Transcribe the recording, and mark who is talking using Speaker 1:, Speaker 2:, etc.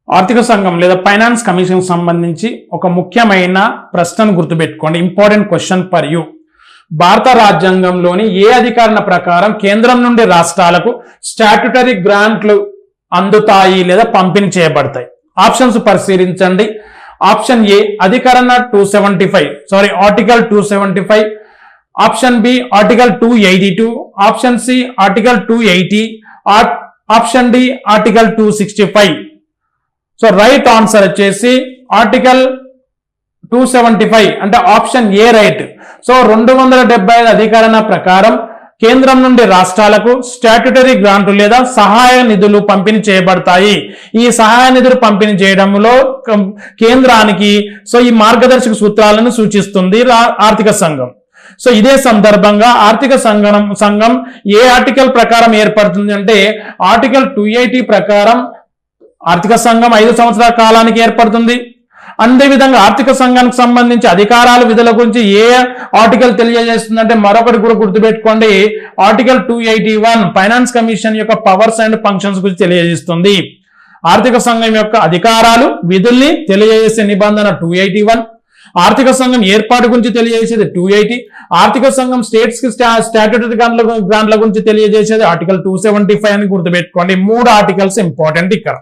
Speaker 1: ఆర్థిక సంఘం లేదా ఫైనాన్స్ కమిషన్ సంబంధించి ఒక ముఖ్యమైన ప్రశ్నను గుర్తుపెట్టుకోండి. Important question for you. భారత రాజ్యాంగంలోని ఏ అధికరణ ప్రకారం కేంద్రం నుండి రాష్ట్రాలకు స్టాట్యుటరీ గ్రాంట్లు అందుతాయి లేదా పంపిణీ చేయబడతాయి? ఆప్షన్స్ పరిశీలించండి. ఆప్షన్ ఏ అధికరణ 275 article 275, option B article 282, option C article 280, option D article 265. So right answer వచ్చేసి ఆర్టికల్ 275 అంటే ఆప్షన్ ఏ రైట్. సో 275 అధికరణ ప్రకారం కేంద్రం నుండి రాష్ట్రాలకు స్టాట్యుటరీ గ్రాంట్లు లేదా సహాయ నిధులు పంపిణీ చేయబడతాయి. ఈ సహాయ నిధులు పంపిణీ చేయడంలో కేంద్రానికి ఈ మార్గదర్శక సూత్రాలను సూచిస్తుంది ఆర్థిక సంఘం. సో ఇదే సందర్భంగా ఆర్థిక సంఘం ఏ ఆర్టికల్ ప్రకారం ఏర్పడుతుంది అంటే ఆర్టికల్ 280 ప్రకారం ఆర్థిక సంఘం 5 సంవత్సరాల కాలానికి ఏర్పడుతుంది. అదేవిధంగా ఆర్థిక సంఘానికి సంబంధించి అధికారాల విధుల గురించి ఏ ఆర్టికల్ తెలియజేస్తుందంటే మరొకటి కూడా గుర్తుపెట్టుకోండి, ఆర్టికల్ 281 ఫైనాన్స్ కమిషన్ యొక్క పవర్స్ అండ్ ఫంక్షన్స్ గురించి తెలియజేస్తుంది. ఆర్థిక సంఘం యొక్క అధికారాలు విధుల్ని తెలియజేసే నిబంధన 281, ఆర్థిక సంఘం ఏర్పాటు గురించి తెలియజేసేది 280, ఆర్థిక సంఘం స్టేట్స్ కి స్టాట్యుటరీ గ్రాంట్ల గురించి తెలియజేసేది ఆర్టికల్ 275 అని గుర్తుపెట్టుకోండి. 3 ఆర్టికల్స్ ఇంపార్టెంట్ ఇక్కడ.